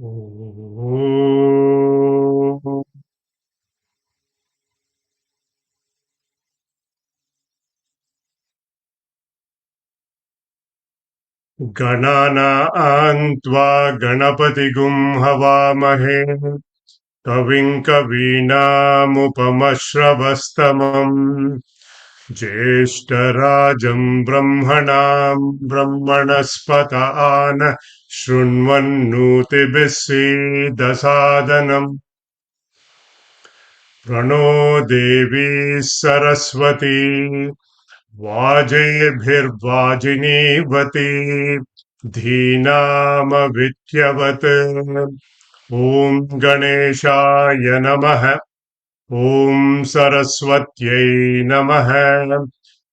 Om. Ganana Antva Ganapatigum Havamahe Kavim Kavinamupamashravastamam Jeshtarajam Brahmanam Brahmanaspata Shrunvannuti Dasadanam Prano Devi Saraswati Vajayabhirvajinivati Dhīnāmavityavate Om Ganeshaya Namaha Om Saraswatyai Namaha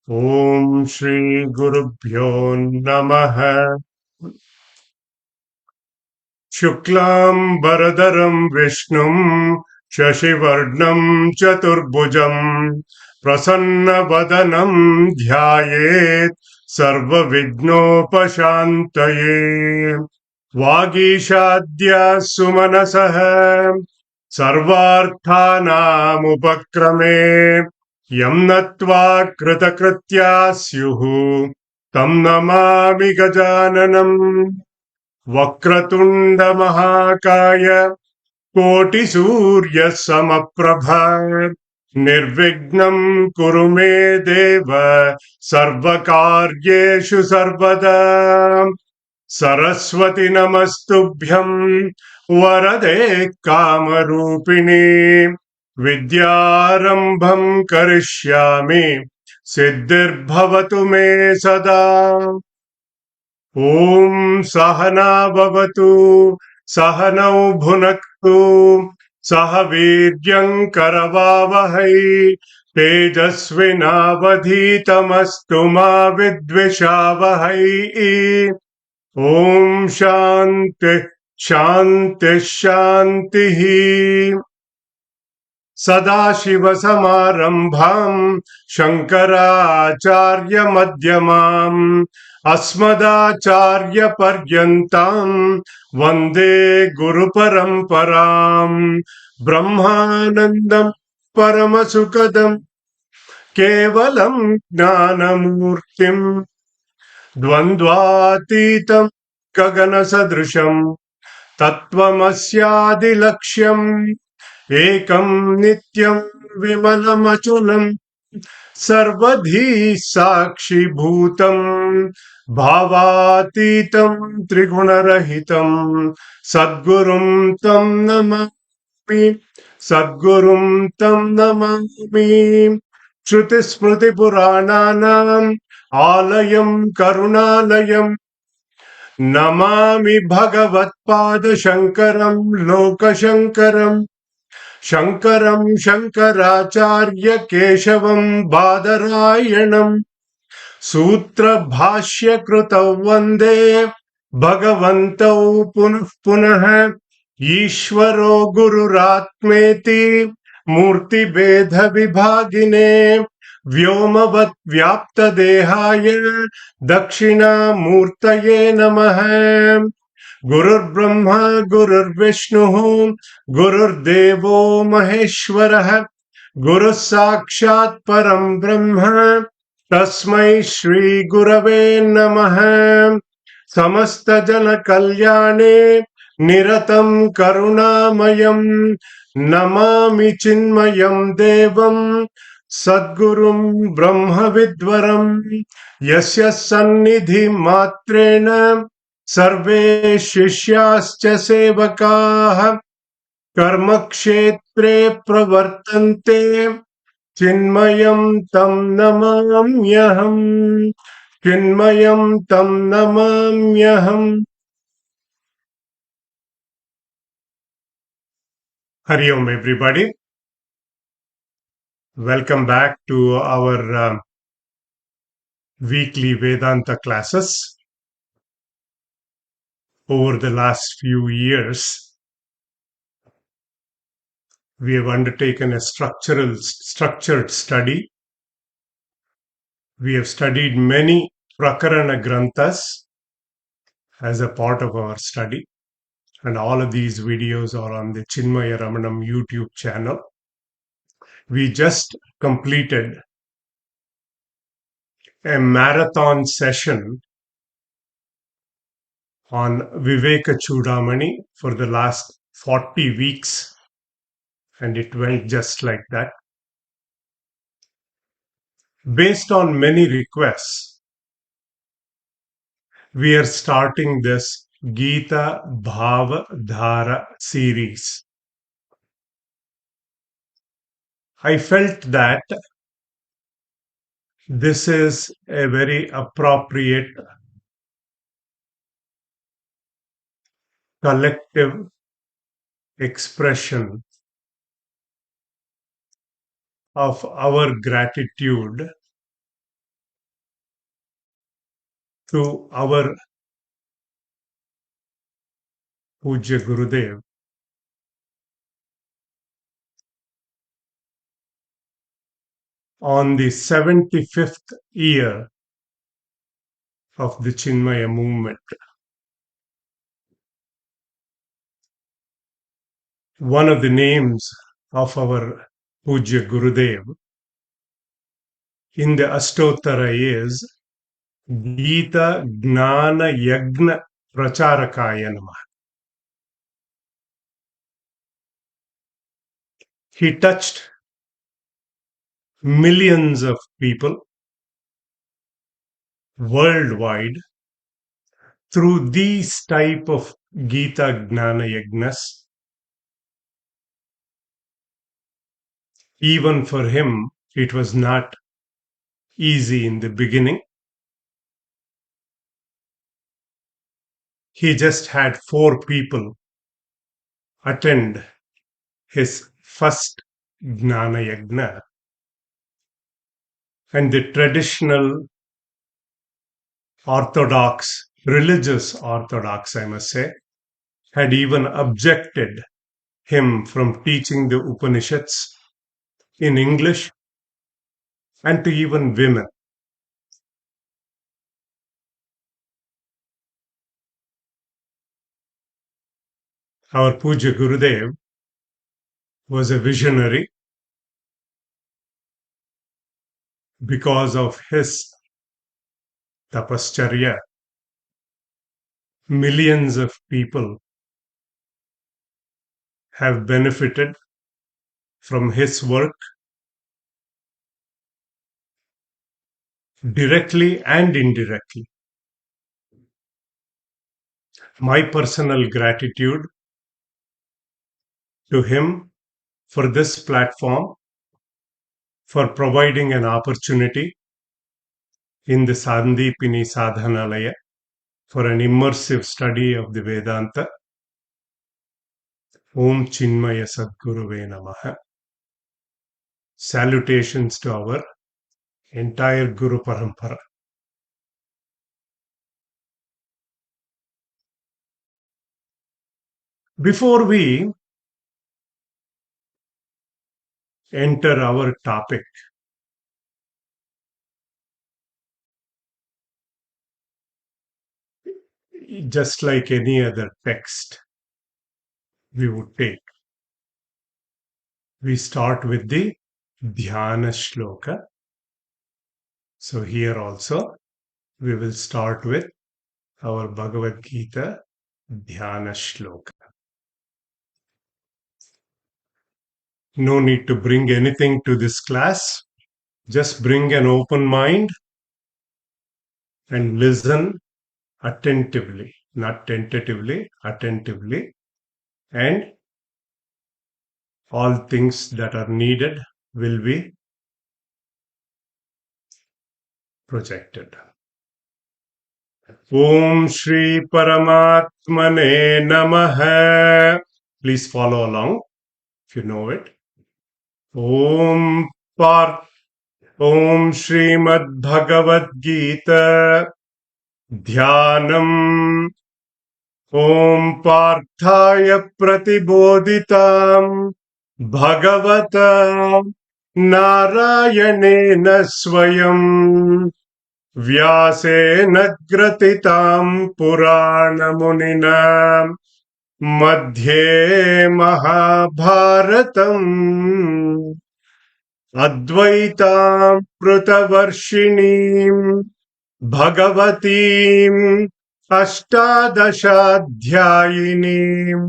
Om Shri Gurubhyo Namaha Shuklam Baradaram Vishnum Shashivarnam Chaturbhujam Prasanna Vadanam Dhyayet Sarva Vignopashantaye Vagishadya Sumanasaha Sarvarthanam Upakrame Yam Natva Kritakritya Syuhu Tam Namami Gajananam Vakratunda Mahakaya Koti Surya Samaprabha Nirvignam Kurume Deva Sarvakaryeshu Sarvada Saraswati Namastubhyam Varade Kamarupini Vidyarambham Karishyami Siddhirbhavatu Me Sada Om Sahana Bhavatu Sahanau Bhunaktu Sahaviryam Karavavahai Tejasvinavadhitamastu ma vidvishavahai Om Shanti Shanti Shanti Sadashiva Samarambham Śaṅkara Madhyamam Asmadacharya Paryantam Vande Guru Paramparam Brahmanandam Paramasukadam Kevalam Jnanamurtim Dvandvatitam Gagana Sadrisham Tattvamasyadi Laksham Ekam Nityam Vimalamachunam Sarvadhi Sakshi Bhutam Bhavatitam Trigunarahitam Sadgurum Tam Namami Sadgurum Tam Namami Shruti Smriti Purananam Alayam Karunalayam Namami Bhagavad Pada Shankaram Loka Shankaram Shankaram Shankaracharya Keshavam Badarayanam Sutra Bhāṣya Krutav Vande Bhagavantau Punah Punah Ishvaro Gururatmeti Murti Vedha Vibhagine Vyomavat Vyapta Dehaya Dakshina Murtaye Namaha Gurur Brahma Gurur Vishnu Gurur Devo Maheshwarah Guru Sakshat Param Brahma Tasmai Shri Gurave Namaha Samasta Jana Kalyane Niratam Karunamayam Namami Chinmayam Devam Sadgurum Brahma Vidvaram Yasya Sannidhi Matrena Sarve Shishyascha Sevakaha Karmakshetre Pravartante Chinmayam Tam Namamyaham Chinmayam Tam Namamyaham Hari Om everybody. Welcome back to our weekly Vedanta classes. Over the last few years, we have undertaken a structured study. We have studied many Prakarana Granthas as a part of our study. And all of these videos are on the Chinmaya Ramanam YouTube channel. We just completed a marathon session on Viveka Chudamani for the last 40 weeks. And it went just like that. Based on many requests, we are starting this Gita Bhāva Dhārā series. I felt that this is a very appropriate collective expression of our gratitude to our Pujya Gurudev on the 75th year of the Chinmaya movement. One of the names of our Pujya Gurudev in the Ashtottara is Gita Gnana Yagna Pracharakaya Namah. He touched millions of people worldwide through these type of Gita Gnana Yagnas. Even for him, it was not easy in the beginning. He just had 4 people attend his first Gnana Yagna. And the traditional orthodox, religious orthodox, I must say, had even objected him from teaching the Upanishads in English and to even women. Our Pujya Gurudev was a visionary because of his tapascharya. Millions of people have benefited from his work directly and indirectly. My personal gratitude to him for this platform, for providing an opportunity in the Sandipini Sadhanalaya for an immersive study of the Vedanta. Om Chinmaya Sadguruve Namaha. Salutations to our entire Guru Parampara. Before we enter our topic, just like any other text we would take, we start with the Dhyana Shloka. So here also we will start with our Bhagavad Gītā Dhyana Shloka. No need to bring anything to this class. Just bring an open mind and listen attentively, not tentatively, attentively, and all things that are needed will be projected. Om Shri Paramatmane Namaha. Please follow along if you know it. Om SRIMAD BHAGAVAD GITA Dhyanam Om Parthaya Pratibodhitam Bhagavata Narayanena Swayam Vyasena Gratitam Purana Munina मध्ये महाभारतम् अद्वैतामृतवर्षिणीम् भगवतीम् अष्टादशाध्यायिनीम्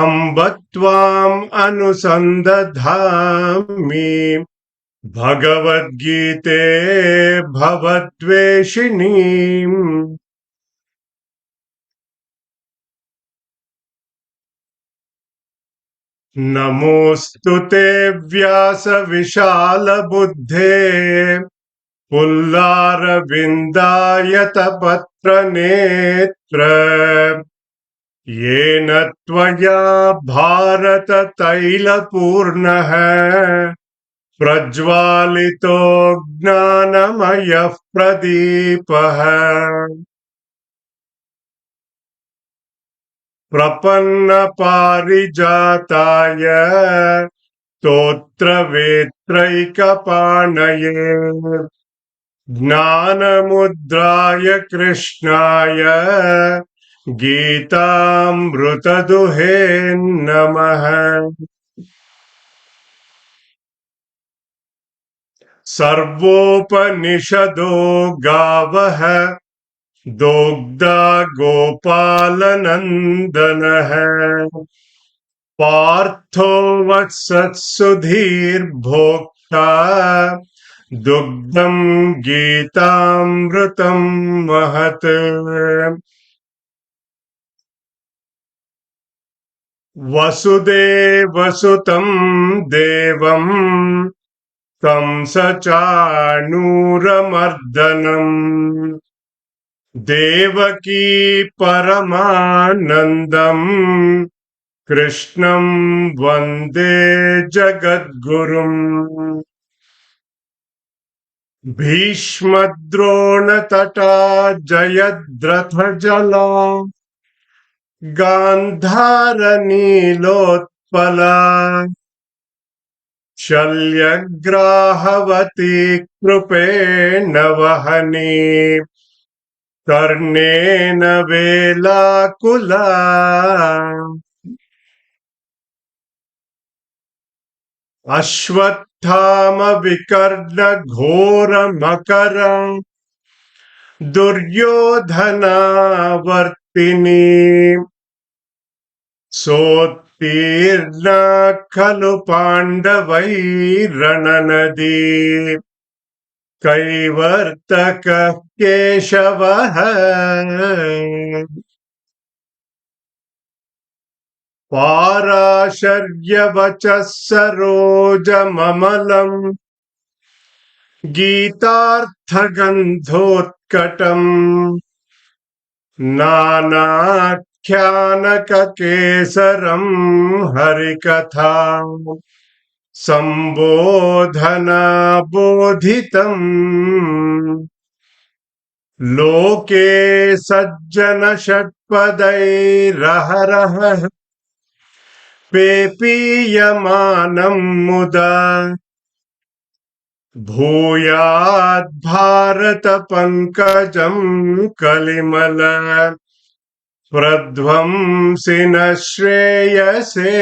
अम्ब त्वाम् अनुसन्दधामि भगवद्गीते भवद्वेषिणीम्। नमोऽस्तु ते व्यासविशालबुद्धे पुल्लारविन्दायतपत्रनेत्र येन त्वया भारततैलपूर्णः प्रज्वालितो ज्ञानमयः प्रदीपः प्रपन्नपारिजाताय स्तोत्रवेत्रैकपाणये ज्ञानमुद्राय कृष्णाय गीतामृतदुहे नमः। सर्वोपनिषदो गावः दोग्धा गोपालनन्दनः पार्थो वत्सत्सुधीर्भोक्ता दुग्धं गीतामृतं महत्। वसुदेवसुतं देवं तं सचाणूरमर्दनम् देवकी परमानन्दम् कृष्णं वन्दे जगद्गुरुम्। भीष्मद्रोणतटा जयद्रथजला गान्धारनीलोत्पला शल्यग्राहवती कृपेण वहनी कर्णेन वेलाकुला अश्वत्थामविकर्णघोरमकर दुर्योधनावर्तिनी सोत्तीर्णा खलु पाण्डवैरणनदी कैवर्तकः केशवः पाराशर्यवचः सरोजममलम् गीतार्थगन्धोत्कटम् नानाख्यानककेसरम् हरिकथा सम्बोधनाबोधितम् लोके सज्जनषट्पदैरहरः पेपीयमानं मुदा भूयाद् पंकजं कलिमल प्रध्वंसिनः श्रेयसे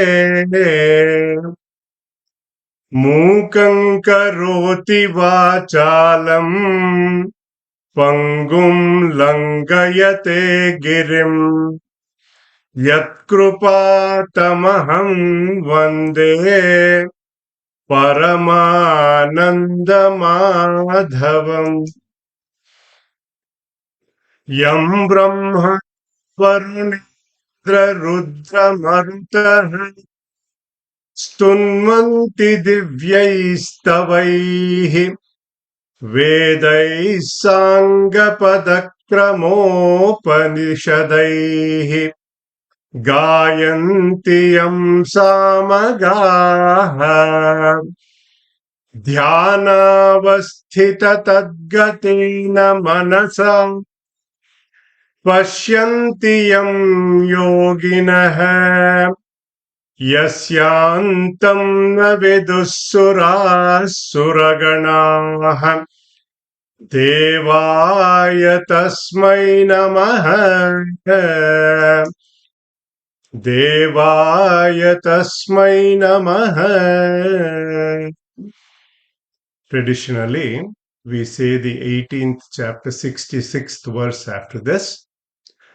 मूकं करोति वाचालं पंगुं लंघयते गिरिं यत्कृपातमहं वन्दे परमानन्दमाधवम्। यं ब्रह्मा वरुणेन्द्ररुद्रमरुतः स्तुन्वन्ति दिव्यैस्तवैः वेदैः साङ्गपदक्रमोपनिषदैः गायन्ति यं सामगाः ध्यानावस्थिततद्गतेन मनसा पश्यन्ति यं योगिनः यस्यान्तं न विदुः सुरगणाः देवाय तस्मै नमः। Devaya tasmai namaha. Traditionally, we say the 18th chapter, 66th verse after this.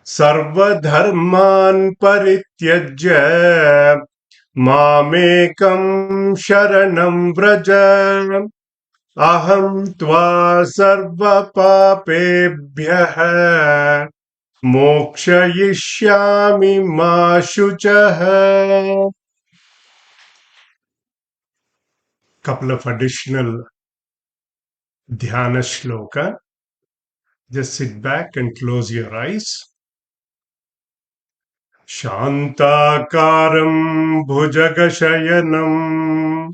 Sarva dharman parityajya mamekam sharanam vraja aham tva sarva papebhyah mokshayishyami ma shuchah. Couple of additional dhyana shloka. Just sit back and close your eyes. Shantakaram bhujagashayanam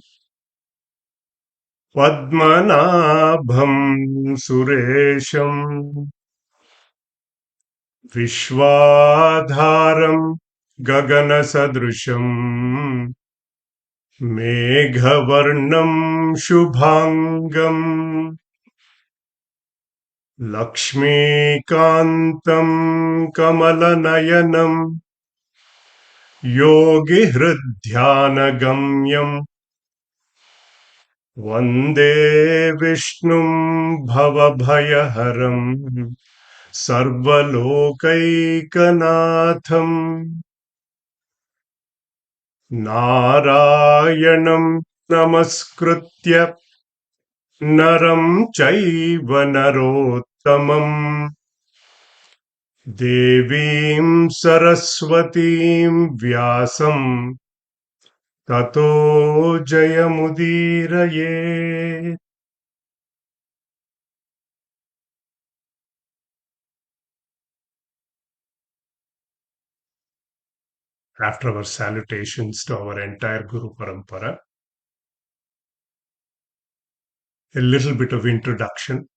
Padmanabham Suresham Vishwadharam Gaganasadrusham Meghavarnam Shubhangam Lakshmikantam Kamalanayanam Yogi Hriddhyanagamyam Vande Vishnum Bhavabhayaharam Sarvalokaikanatham Narayanam Namaskritya Naram Chaiva Narottamam Devim Saraswatim Vyasam Tato Jayamudiraye. After our salutations to our entire Guru Parampara, a little bit of introduction,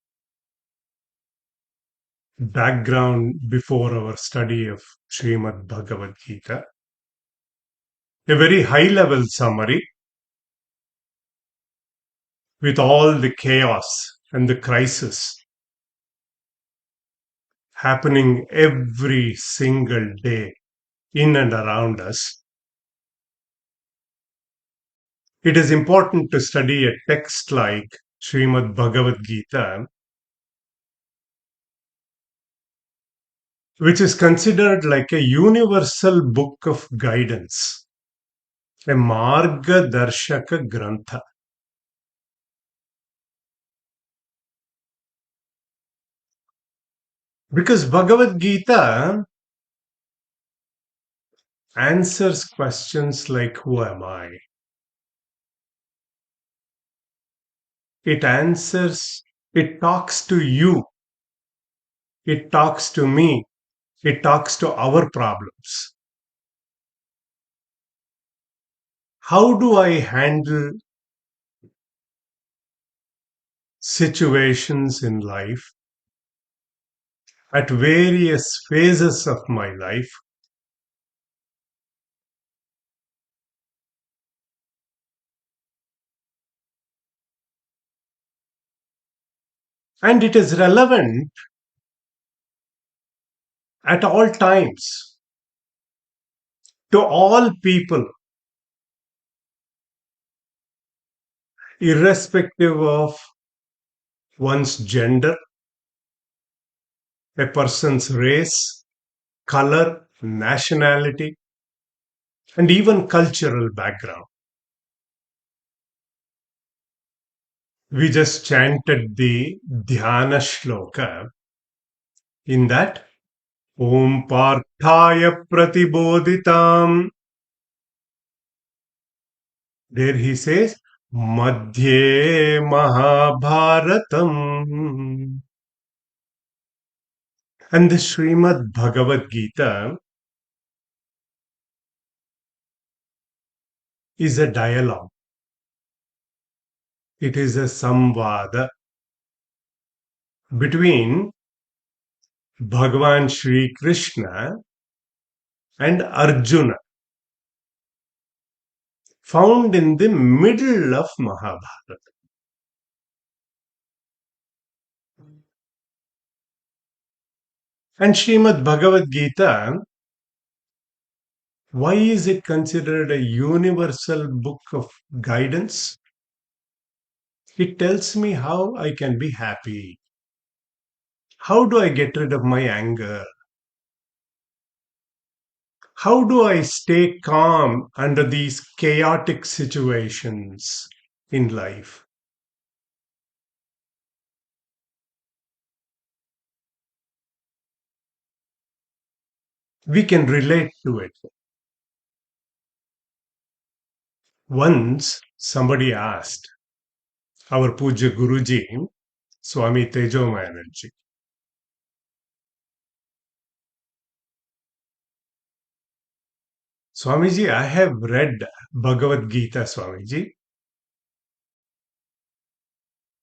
background before our study of SRIMAD BHAGAVAD GITA, a very high level summary with all the chaos and the crisis happening every single day in and around us. It is important to study a text like SRIMAD BHAGAVAD GITA, which is considered like a universal book of guidance, a Marga Darshaka Grantha. Because Bhagavad Gita answers questions like, who am I? It answers, it talks to you, it talks to me, it talks to our problems. How do I handle situations in life at various phases of my life? And it is relevant at all times to all people, irrespective of one's gender, a person's race, color, nationality, and even cultural background. We just chanted the Dhyana Shloka. In that, Om Parthaya Pratibodhitam. There he says, Madhye Mahabharatam. And the Srimad Bhagavad Gita is a dialogue. It is a samvada between Bhagavan Shri Krishna and Arjuna, found in the middle of Mahabharata. And Srimad Bhagavad Gita Why is it considered a universal book of guidance? It tells me how I can be happy. How do I get rid of my anger? How do I stay calm under these chaotic situations in life? We can relate to it. Once somebody asked our Puja Guruji, Swami Tejomayananji, Swamiji, I have read Bhagavad Gita, Swamiji.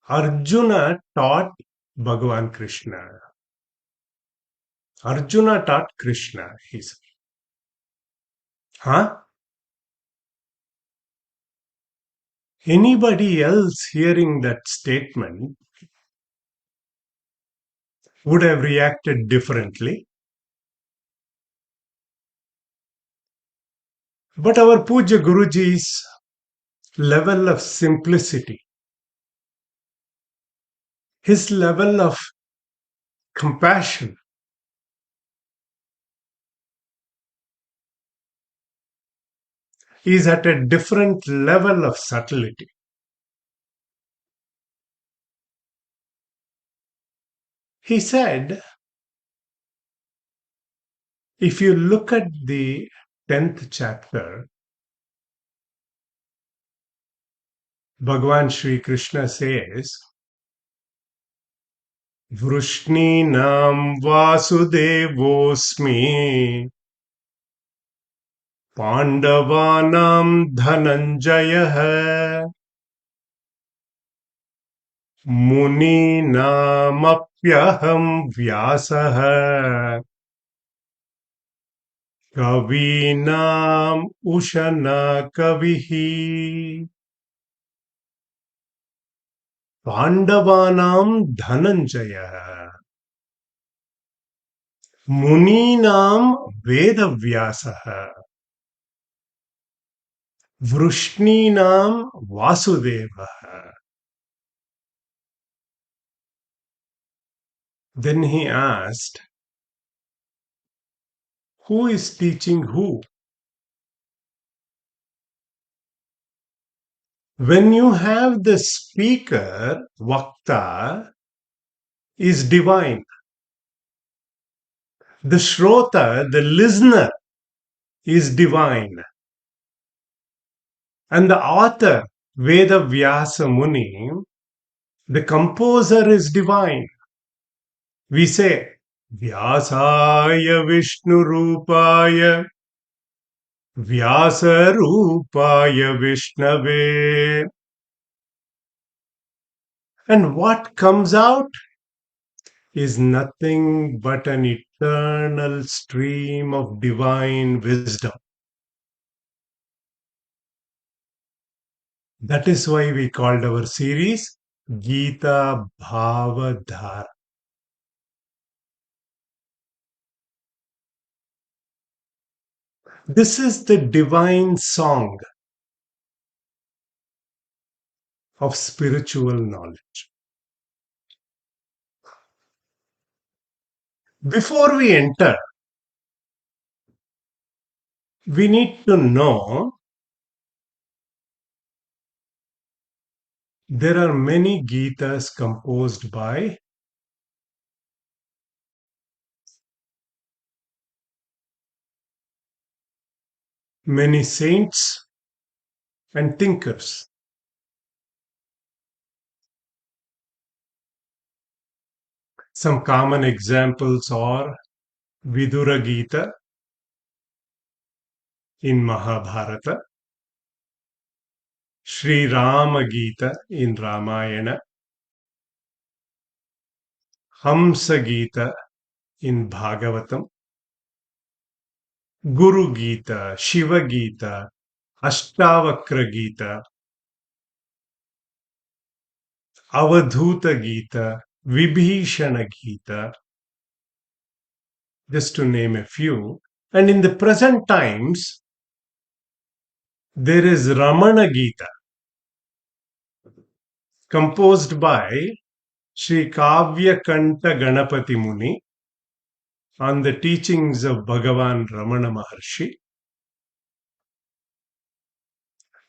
Arjuna taught Bhagavan Krishna. Arjuna taught Krishna, he said. Huh? Anybody else hearing that statement would have reacted differently. But our Puja Guruji's level of simplicity, his level of compassion, is at a different level of subtlety. He said, if you look at the 10th chapter, Bhagavan Sri Krishna says, Vrishninam Vasudevosmi Pandavanam Dhananjaya Muninamapyaham Vyasaha Kavinam Ushana Kavihi Pandavanam Dhananjaya Muninam Vedavyasaha Vrishninam Vasudevaha. Then he asked, who is teaching who? When you have the speaker, Vakta, is divine. The Shrota, the listener, is divine. And the author, Veda Vyasa Muni, the composer is divine. We say, Vyasaya Vishnu Rupaya Vyasa Rupaya Vishnave. And what comes out is nothing but an eternal stream of divine wisdom. That is why we called our series Gita Bhāva Dhārā. This is the divine song of spiritual knowledge. Before we enter, we need to know there are many Gitas composed by many saints and thinkers. Some common examples are Vidura Gita in Mahabharata, Sri Rama Gita in Ramayana, Hamsa Gita in Bhagavatam, Guru Gita, Shiva Gita, Ashtavakra Gita, Avadhuta Gita, Vibhishana Gita, just to name a few. And in the present times, there is Ramana Gita, composed by Sri Kavya Kanta Ganapati Muni on the teachings of Bhagavan Ramana Maharshi.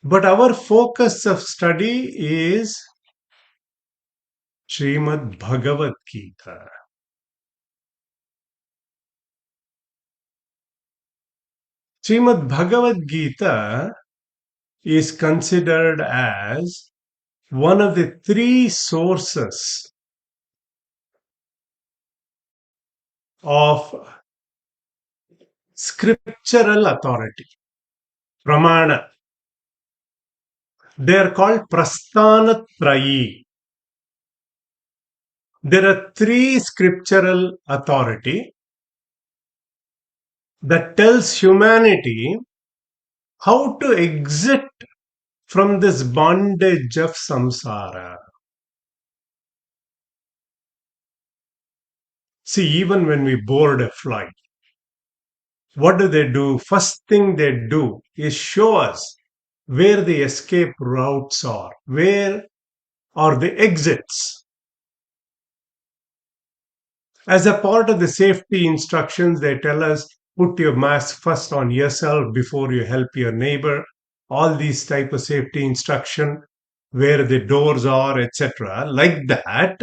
But our focus of study is SRIMAD BHAGAVAD GITA. SRIMAD BHAGAVAD Gita is considered as one of the three sources of scriptural authority, pramana. They are called prasthanatrayi. There are three scriptural authority that tells humanity how to exit from this bondage of samsara. See, even when we board a flight, what do? First thing they do is show us where the escape routes are, where are the exits. As a part of the safety instructions, they tell us put your mask first on yourself before you help your neighbor. All these type of safety instruction, where the doors are, etc. Like that.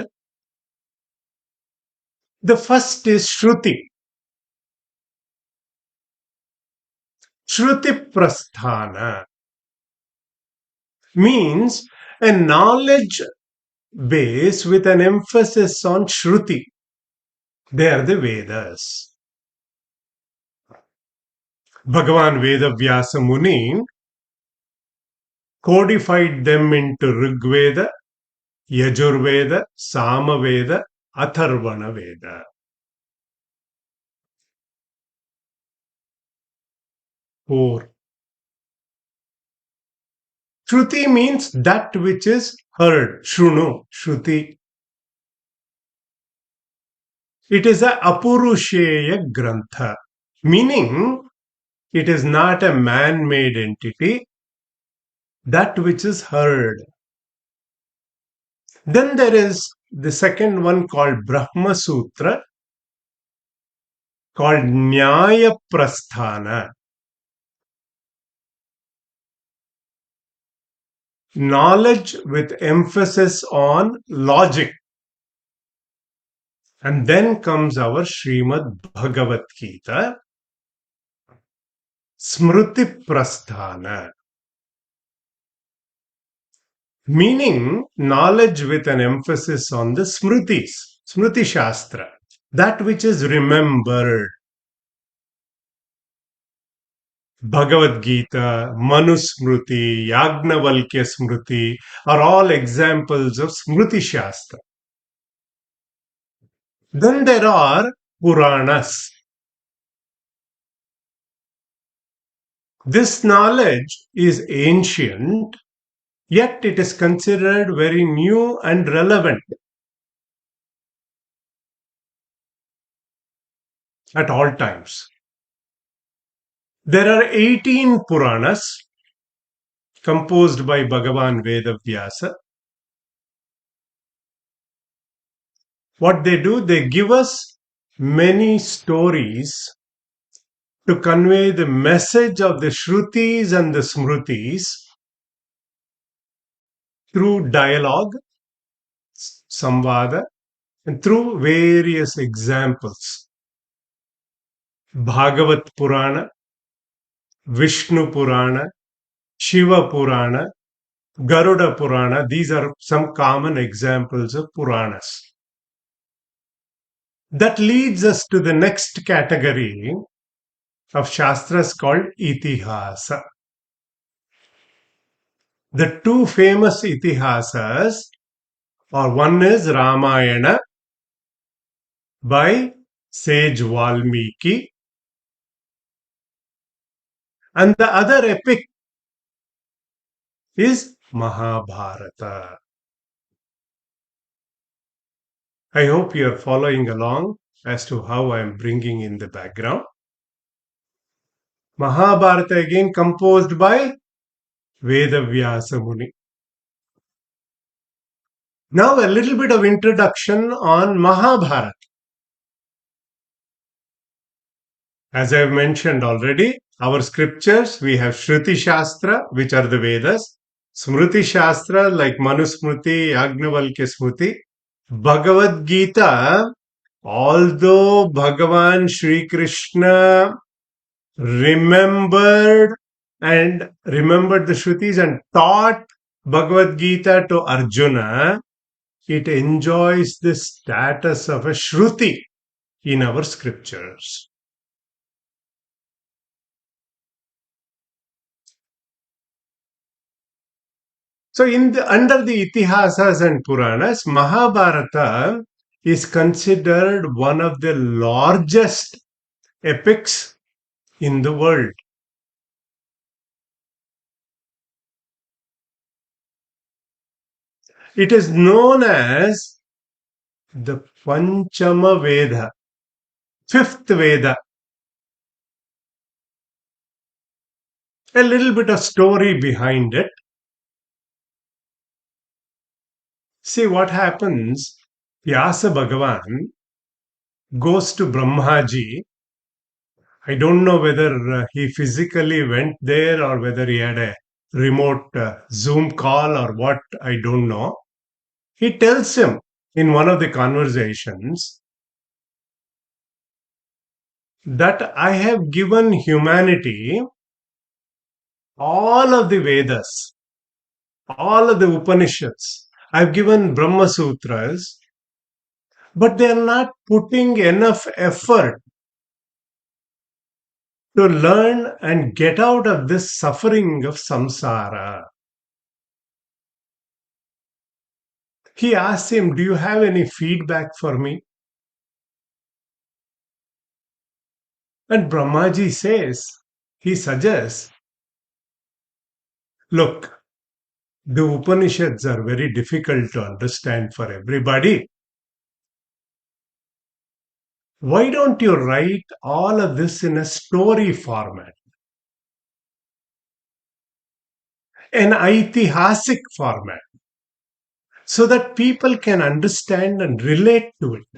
The first is Shruti. Shruti Prasthana means a knowledge base with an emphasis on Shruti. They are the Vedas. Bhagavan Vedavyasa Muni codified them into Rig Veda, Yajurveda, Samaveda, Atharvana Veda. 4. Shruti means that which is heard. Shrunu, Shruti. It is a Apurusheya Grantha, meaning it is not a man-made entity, that which is heard. Then there is the second one called Brahma Sutra, called Nyaya Prasthana. Knowledge with emphasis on logic. And then comes our SRIMAD BHAGAVAD GITA, Smriti Prasthana. Meaning knowledge with an emphasis on the Smritis, Smriti Shastra, that which is remembered. Bhagavad Gita, Manusmriti, Yagnavalkya Smriti are all examples of Smriti Shastra. Then there are Puranas. This knowledge is ancient, yet it is considered very new and relevant at all times. There are 18 Puranas composed by Bhagavan Vedavyasa. What they do, they give us many stories to convey the message of the Shrutis and the Smritis through dialogue, samvada, and through various examples. Bhagavat Purana, Vishnu Purana, Shiva Purana, Garuda Purana, these are some common examples of Puranas. That leads us to the next category of Shastras called Itihasa. The two famous Itihasas are, one is Ramayana by sage Valmiki, and the other epic is Mahabharata. I hope you are following along as to how I am bringing in the background. Mahabharata again composed by Vedavyasa Muni. Now a little bit of introduction on Mahabharata. As I have mentioned already, our scriptures, we have Shruti Shastra, which are the Vedas, Smruti Shastra like Manusmruti, Yagnavalkya Smruti, Bhagavad Gita, although Bhagavan Sri Krishna remembered the Shrutis and taught Bhagavad Gita to Arjuna, it enjoys the status of a Shruti in our scriptures. So, under the Itihasas and Puranas, Mahabharata is considered one of the largest epics in the world. It is known as the Panchama Veda, fifth Veda. A little bit of story behind it. See what happens. Vyasa Bhagavan goes to Brahmaji. I don't know whether he physically went there or whether he had a remote Zoom call or what, I don't know. He tells him in one of the conversations that I have given humanity all of the Vedas, all of the Upanishads. I've given Brahma Sutras, but they're not putting enough effort to learn and get out of this suffering of samsara. He asks him, do you have any feedback for me? And Brahmaji says, he suggests, look, the Upanishads are very difficult to understand for everybody. Why don't you write all of this in a story format? An aitihasic format, so that people can understand and relate to it.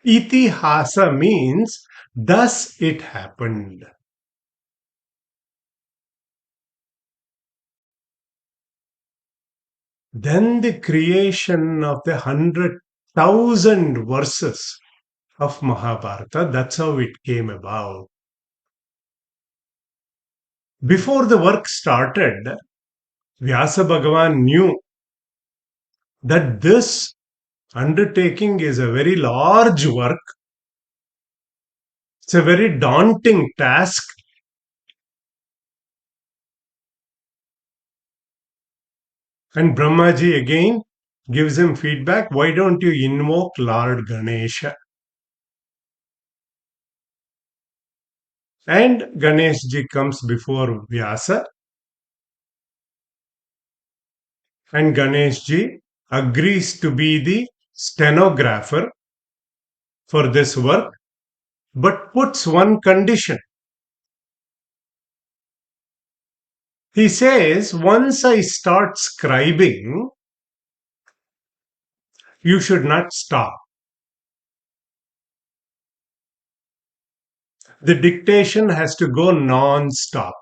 Itihasa means, thus it happened. Then the creation of the 100,000 verses of Mahabharata, that's how it came about. Before the work started, Vyasa Bhagavan knew that this undertaking is a very large work. It's a very daunting task. And Brahmaji again gives him feedback. Why don't you invoke Lord Ganesha? And Ganeshji comes before Vyasa. And Ganeshji agrees to be the stenographer for this work, but puts one condition. He says, once I start scribing, you should not stop. The dictation has to go non-stop.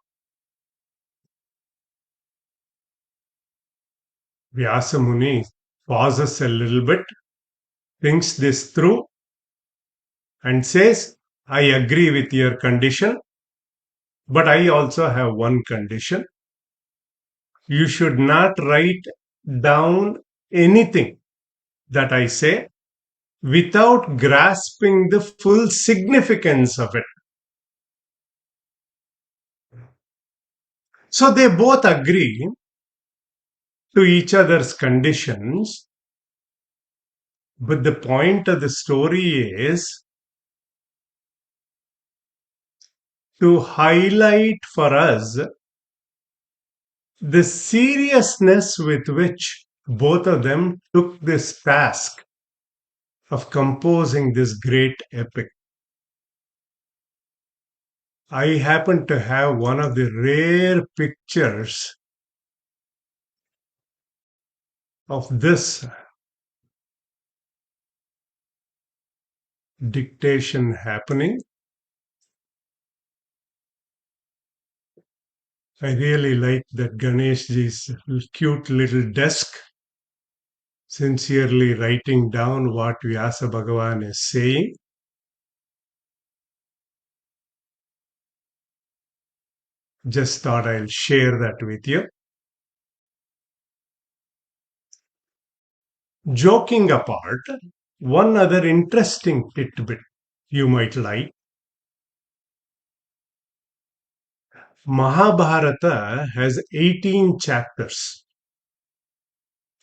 Vyasa Muni pauses a little bit, thinks this through, and says, I agree with your condition, but I also have one condition. You should not write down anything that I say without grasping the full significance of it. So they both agree to each other's conditions, but the point of the story is to highlight for us the seriousness with which both of them took this task of composing this great epic. I happen to have one of the rare pictures of this dictation happening. I really like that Ganeshji's cute little desk, sincerely writing down what Vyasa Bhagavan is saying. Just thought I'll share that with you. Joking apart, one other interesting tidbit you might like. Mahabharata has 18 chapters.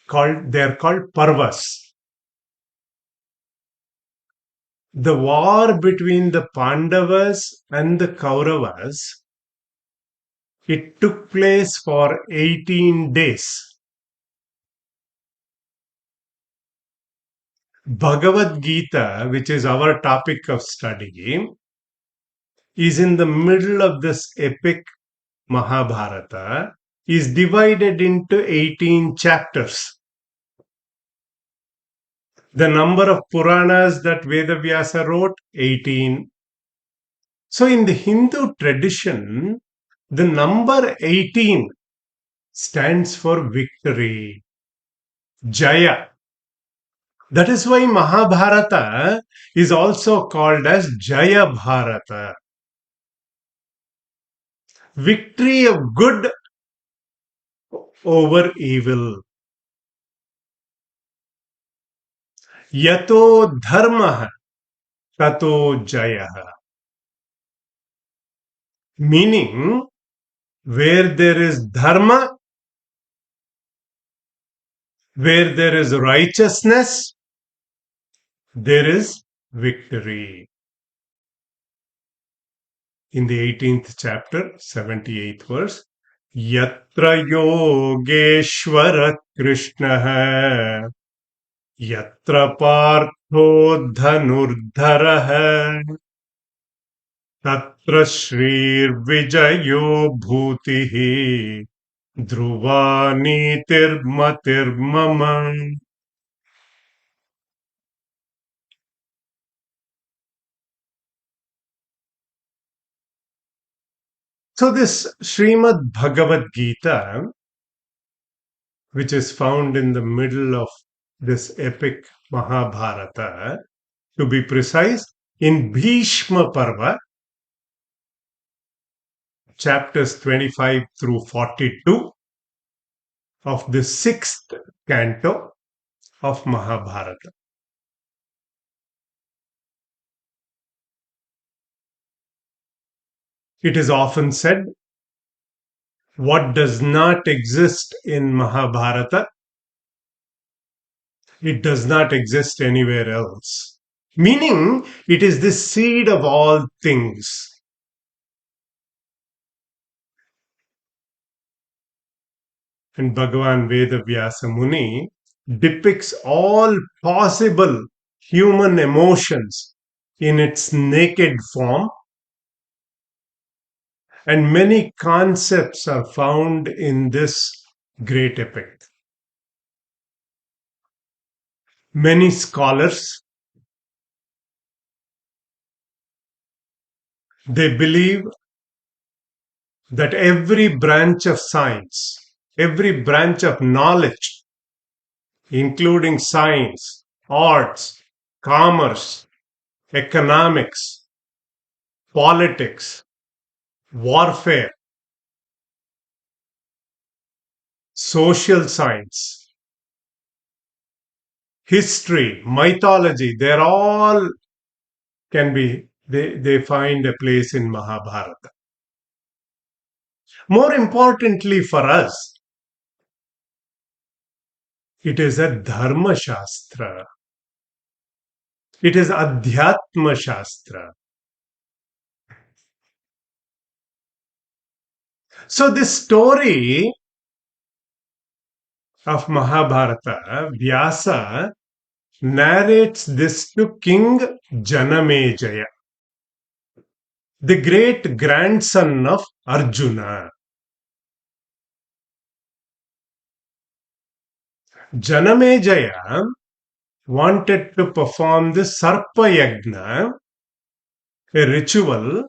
They're called Parvas. The war between the Pandavas and the Kauravas, it took place for 18 days. Bhagavad Gita, which is our topic of study, is in the middle of this epic Mahabharata, is divided into 18 chapters. The number of Puranas that Vedavyasa wrote, 18. So in the Hindu tradition, the number 18 stands for victory, Jaya. That is why Mahabharata is also called as Jaya Bharata. Victory of good over evil. Yato dharma tato jaya. Meaning, where there is dharma, where there is righteousness, there is victory. In the 18th chapter, 78th verse, Yatra Yogeshwara Krishna Yatra Partho Dhanurdhara Tatra Shrir Vijayo Bhutihi Dhruvani Tirmatirmama. So this Srimad Bhagavad Gita, which is found in the middle of this epic Mahabharata, to be precise, in Bhishma Parva, chapters 25 through 42 of the 6th canto of Mahabharata. It is often said, what does not exist in Mahabharata, it does not exist anywhere else. Meaning, it is the seed of all things. And Bhagavan Vedavyasa Muni depicts all possible human emotions in its naked form, and many concepts are found in this great epic. Many scholars, they believe that every branch of science, every branch of knowledge, including science, arts, commerce, economics, politics, warfare, social science, history, mythology, they're all they find a place in Mahabharata. More importantly for us, it is a Dharma Shastra. It is Adhyatma Shastra. So this story of Mahabharata, Vyasa narrates this to King Janamejaya. the great grandson of Arjuna. Janamejaya wanted to perform the Sarpa Yagna, a ritual,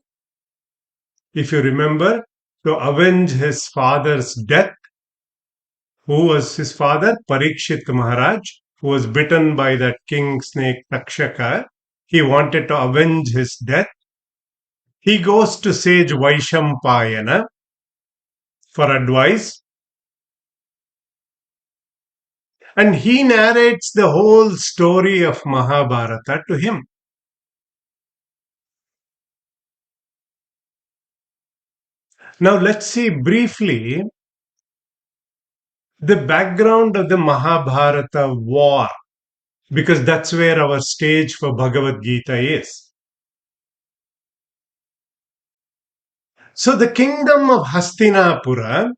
if you remember, to avenge his father's death. Who was his father? Parikshit Maharaj, who was bitten by that king snake Takshaka. He wanted to avenge his death. He goes to sage Vaishampayana for advice, and he narrates the whole story of Mahabharata to him. Now let's see briefly the background of the Mahabharata war, because that's where our stage for Bhagavad Gita is. So the kingdom of Hastinapura,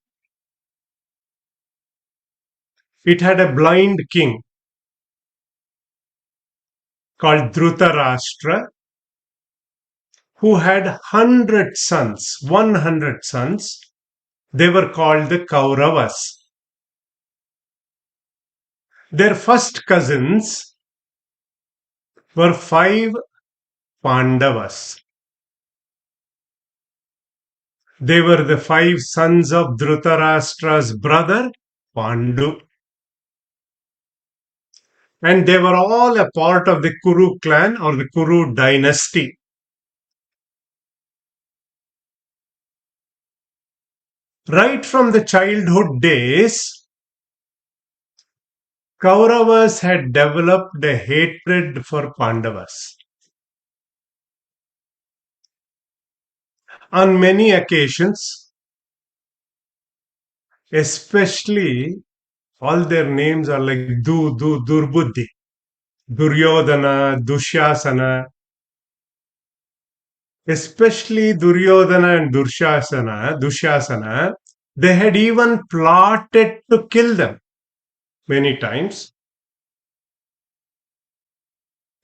it had a blind king called Dhritarashtra, who had 100 sons, 100 sons. They were called the Kauravas. Their first cousins were 5 Pandavas. They were the 5 sons of Dhritarashtra's brother, Pandu. And they were all a part of the Kuru clan or the Kuru dynasty. Right from the childhood days, Kauravas had developed a hatred for Pandavas. On many occasions, especially all their names are like Durbuddhi, Duryodhana, Dushyasana. Especially Duryodhana and Dushyasana, they had even plotted to kill them many times.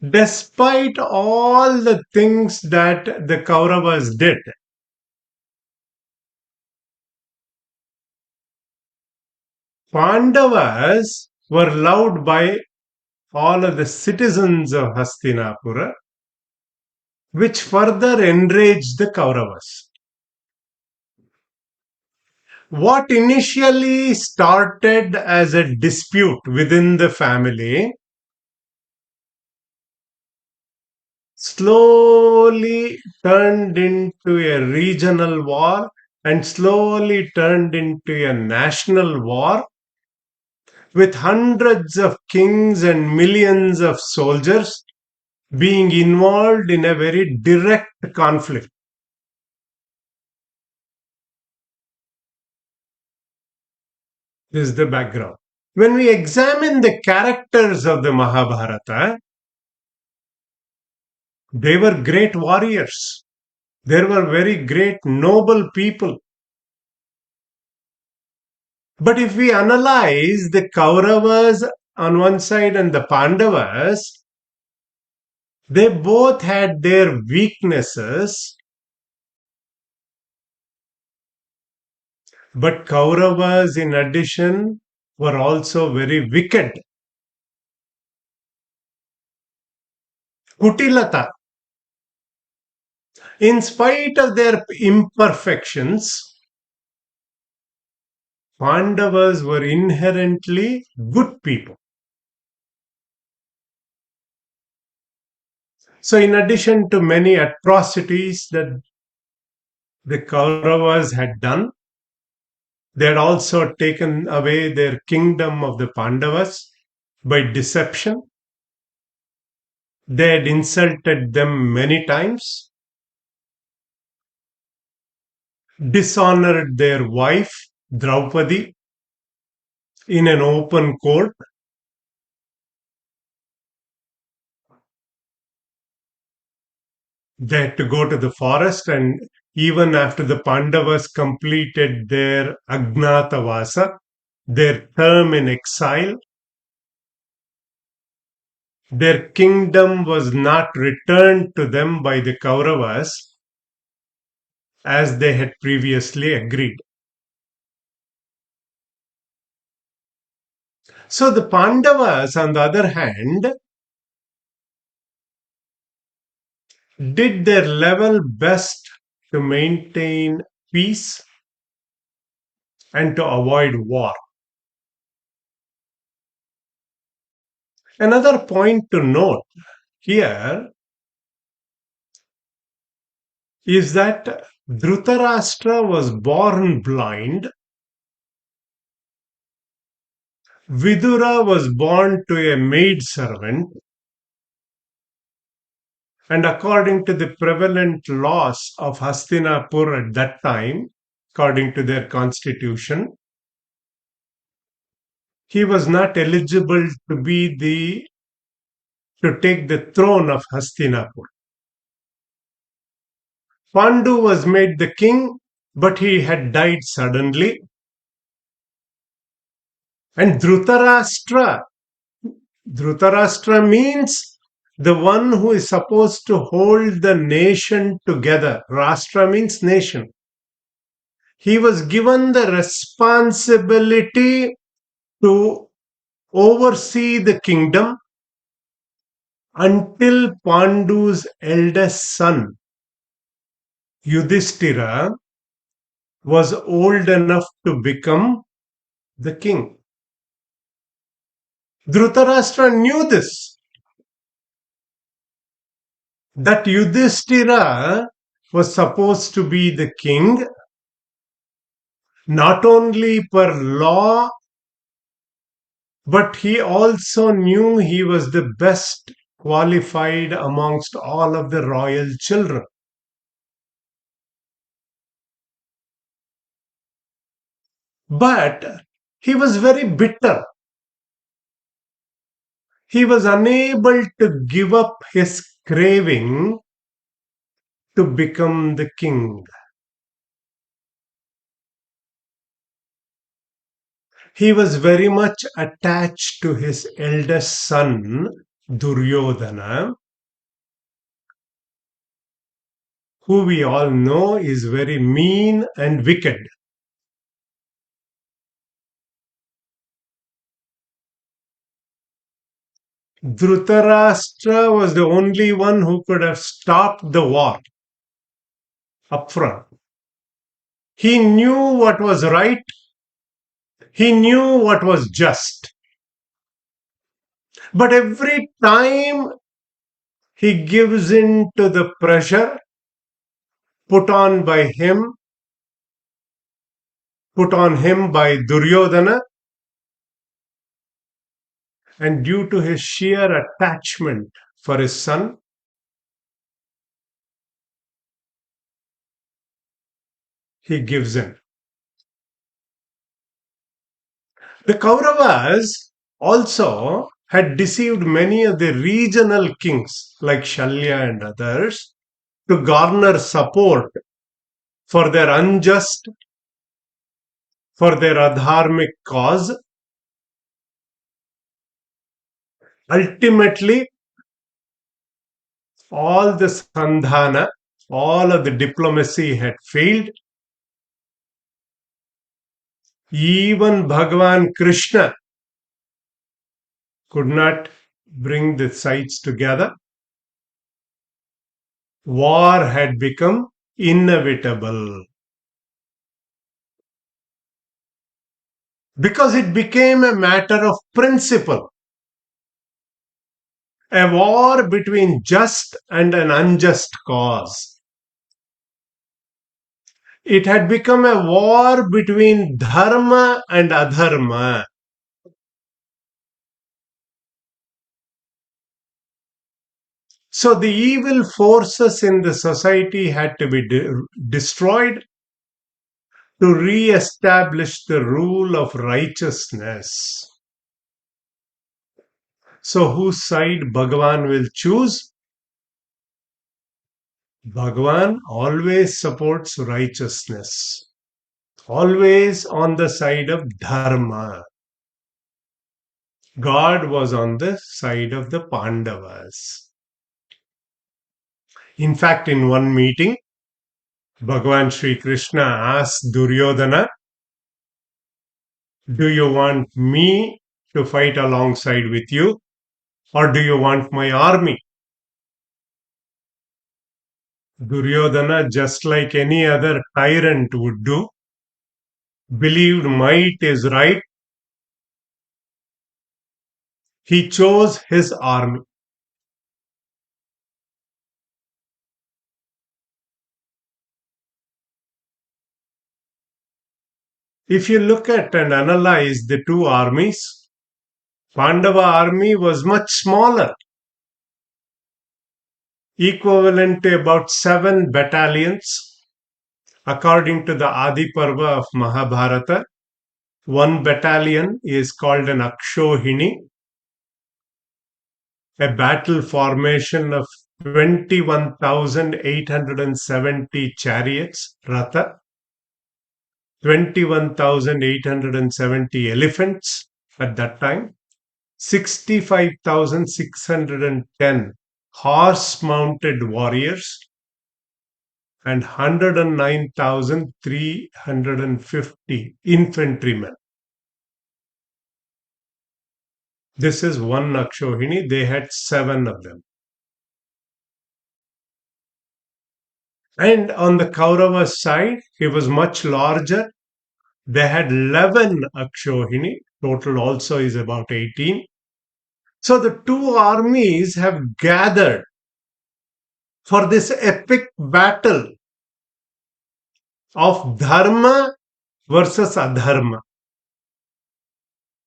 Despite all the things that the Kauravas did, Pandavas were loved by all of the citizens of Hastinapura, which further enraged the Kauravas. What initially started as a dispute within the family slowly turned into a regional war and slowly turned into a national war with hundreds of kings and millions of soldiers being involved in a very direct conflict. This is the background. When we examine the characters of the Mahabharata, they were great warriors. They were very great noble people. But if we analyze the Kauravas on one side and the Pandavas, they both had their weaknesses. But Kauravas, in addition, were also very wicked. Kutilata. In spite of their imperfections, Pandavas were inherently good people. So, in addition to many atrocities that the Kauravas had done, they had also taken away their kingdom of the Pandavas by deception. They had insulted them many times, dishonored their wife, Draupadi, in an open court. They had to go to the forest, and even after the Pandavas completed their Agnatavasa, their term in exile, their kingdom was not returned to them by the Kauravas. as they had previously agreed. So the Pandavas, on the other hand, did their level best to maintain peace and to avoid war. Another point to note here is that Dhritarashtra was born blind. Vidura was born to a maid servant, and according to the prevalent laws of Hastinapur at that time, according to their constitution, he was not eligible to take the throne of Hastinapur. Pandu was made the king, but he had died suddenly. And Dhritarashtra means the one who is supposed to hold the nation together. Rashtra means nation. He was given the responsibility to oversee the kingdom until Pandu's eldest son, Yudhishthira, was old enough to become the king. Dhritarashtra knew this, that Yudhishthira was supposed to be the king, not only per law, but he also knew he was the best qualified amongst all of the royal children. But he was very bitter. He was unable to give up his craving to become the king. He was very much attached to his eldest son, Duryodhana, who we all know is very mean and wicked. Dhritarashtra was the only one who could have stopped the war up front. He knew what was right. He knew what was just. But every time he gives in to the pressure put on him by Duryodhana, and due to his sheer attachment for his son, he gives in. The Kauravas also had deceived many of the regional kings like Shalya and others to garner support for their unjust, for their adharmic cause. Ultimately, all the sandhana, all of the diplomacy had failed. Even Bhagavan Krishna could not bring the sides together. War had become inevitable because it became a matter of principle. A war between just and an unjust cause. It had become a war between dharma and adharma. So the evil forces in the society had to be destroyed to re-establish the rule of righteousness. So whose side Bhagavan will choose? Bhagavan always supports righteousness, always on the side of dharma. God was on the side of the Pandavas. In fact, in one meeting, Bhagavan Sri Krishna asked Duryodhana, do you want me to fight alongside with you, or do you want my army? Duryodhana, just like any other tyrant would do, believed might is right. He chose his army. If you look at and analyze the two armies, Pandava army was much smaller, equivalent to about 7 battalions. According to the Adi Parva of Mahabharata, one battalion is called an Akshohini, a battle formation of 21,870 chariots, Ratha, 21,870 elephants at that time, 65,610 horse mounted warriors, and 109,350 infantrymen. This is one Akshohini. They had 7 of them. And on the Kaurava side, he was much larger. They had 11 Akshohini. Total also is about 18. So the two armies have gathered for this epic battle of Dharma versus Adharma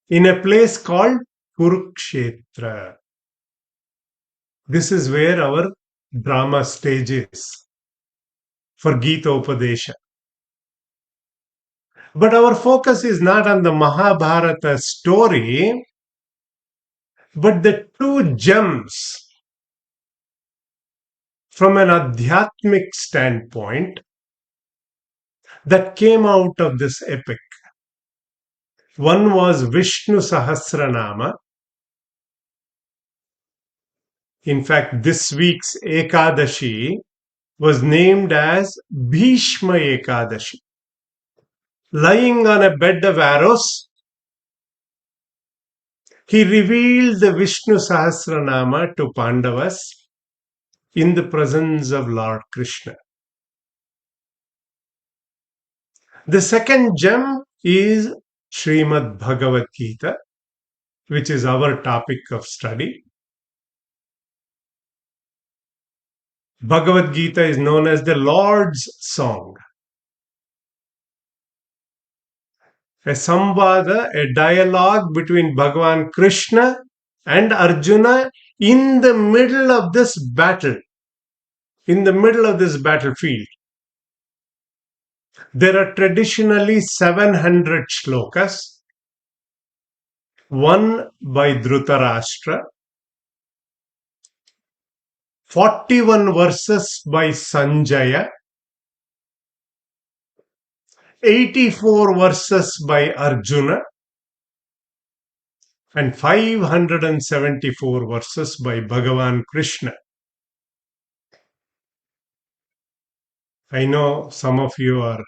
in a place called Kurukshetra. This is where our drama stage is for Gita Upadesha. But our focus is not on the Mahabharata story, but the two gems from an Adhyatmic standpoint that came out of this epic. One was Vishnu Sahasranama. In fact, this week's Ekadashi was named as Bhishma Ekadashi. Lying on a bed of arrows, he revealed the Vishnu Sahasranama to Pandavas in the presence of Lord Krishna. The second gem is SRIMAD BHAGAVAD GITA, which is our topic of study. Bhagavad Gita is known as the Lord's Song. A samvada, a dialogue between Bhagavan Krishna and Arjuna in the middle of this battle, in the middle of this battlefield. There are traditionally 700 shlokas, one by Dhritarashtra, 41 verses by Sanjaya, 84 verses by Arjuna, and 574 verses by Bhagavan Krishna. I know some of you are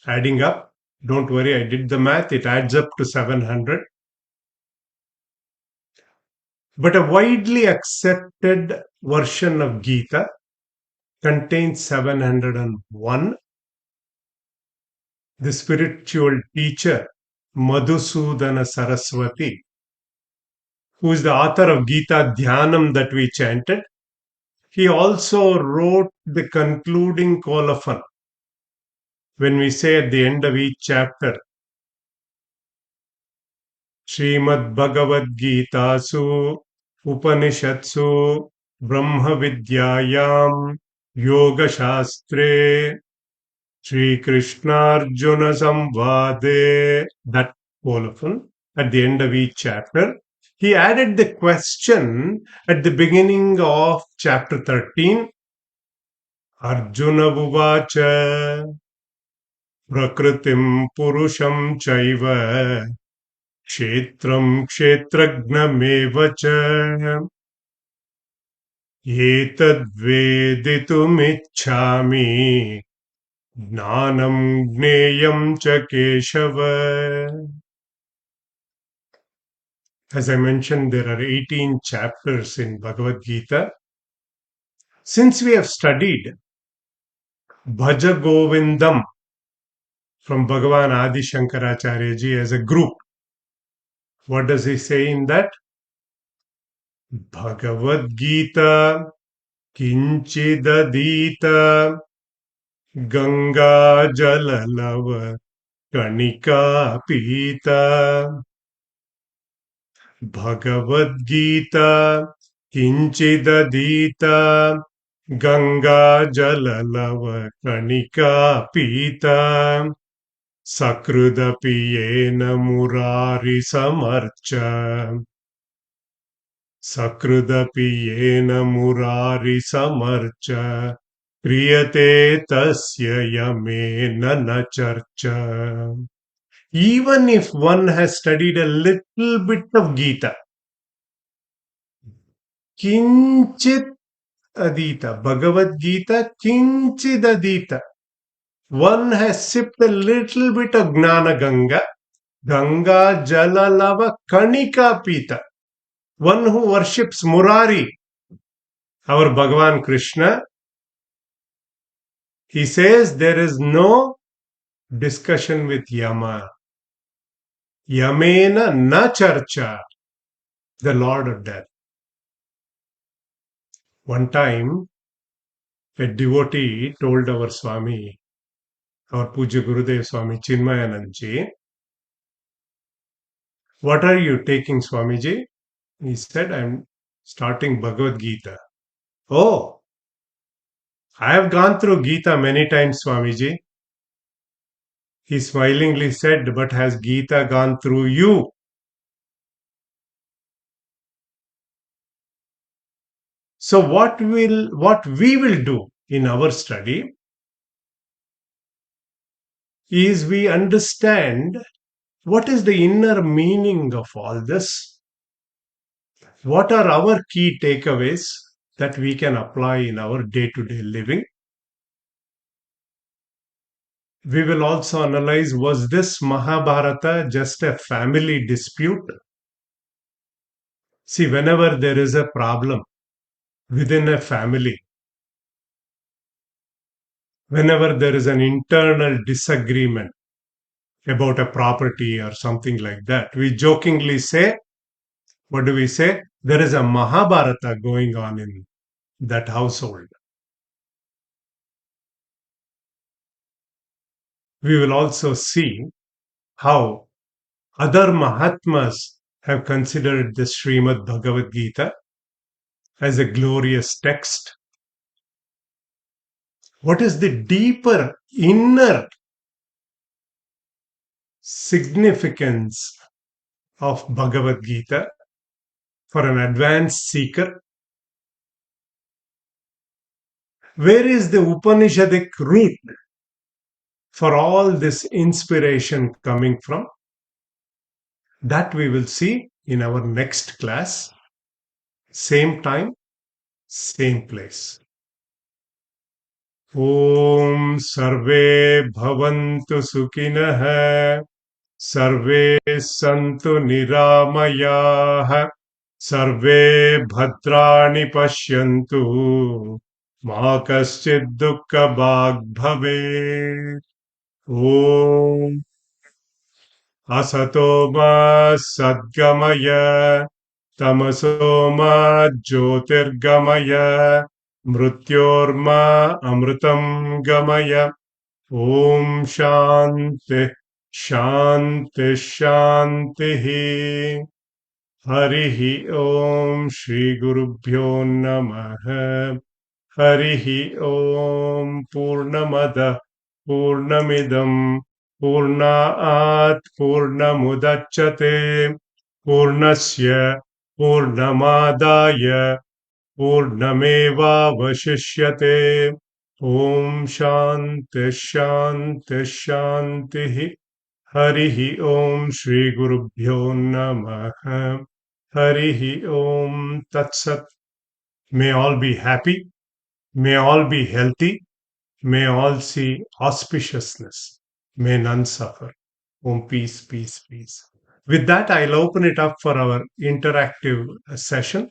adding up. Don't worry, I did the math. It adds up to 700. But a widely accepted version of Gita contains 701. The spiritual teacher, Madhusudana Saraswati, who is the author of Gita Dhyanam that we chanted, he also wrote the concluding colophon. When we say at the end of each chapter, Śrīmad Bhagavad Gītā su Upaniṣadsu Brahma Vidyāyām Yoga Shastre Shri Krishnarjuna Samvade, that colophon at the end of each chapter, he added the question at the beginning of chapter 13, Arjuna Uvacha Prakritim Purusham Chaiva Kshetram Kshetragnameva Cha Etad Veditumichhami Jnanam Gneyam Cha Keshava. As I mentioned, there are 18 chapters in Bhagavad Gita. Since we have studied Bhaja Govindam from Bhagavan Adi Śaṅkara ji as a group, what does he say in that? Bhagavad Gita Kinchidadita Ganga Jalalava Kanika Pita. Bhagavad Gita Kinchidadita Ganga Jalalava Kanika Pita Sakrudapi Yena Murari Samarcha. Sakrudapi Yena Murari Samarcha Kriyate Tasya Yamena Na Charcha. Even if one has studied a little bit of Gita, Kinchit Adita, Bhagavad Gita, Kinchid Adita, one has sipped a little bit of Gnana Ganga, Ganga Jalalava Kanika Pita. One who worships Murari, our Bhagavan Krishna, he says there is no discussion with Yama. Yamena na charcha, the Lord of Death. One time, a devotee told our Swami, our Puja Gurudev Swami Chinmayanandji, what are you taking, Swamiji? He said, I'm starting Bhagavad Gita. Oh, I have gone through Gita many times, Swamiji. He smilingly said, but has Gita gone through you? So what we will do in our study is we understand what is the inner meaning of all this. What are our key takeaways that we can apply in our day-to-day living? We will also analyze, was this Mahabharata just a family dispute? See, whenever there is a problem within a family, whenever there is an internal disagreement about a property or something like that, we jokingly say, what do we say? There is a Mahabharata going on in that household. We will also see how other Mahatmas have considered the SRIMAD Bhagavad Gita as a glorious text. What is the deeper inner significance of Bhagavad Gita for an advanced seeker? Where is the Upanishadic root for all this inspiration coming from? That we will see in our next class. Same time, same place. Om Sarve Bhavantu Sukhinah Sarve Santu Niramayah Sarve Bhadrani Pashyantu Ma Kaschid Dukkha Bhag Bhavet. Om Asato Ma Sadgamaya Tamaso Ma Jyotirgamaya Mrityorma Amritam Gamaya. Om Shanti Shanti Shanti. Harihi Om Shri Gurubhyo Namaha. Harihi Om Purnamada Purnamidam Purnaat Purnamudachyate Purnasya Purnamadaya Purnameva Vashishyate. Om Shanti Shanti Shanti. Harihi Om Shri Gurubhyo Namaha. Harihi Om Tat Sat. May all be happy. May all be healthy. May all see auspiciousness. May none suffer. Om, peace, peace, peace. With that, I'll open it up for our interactive session.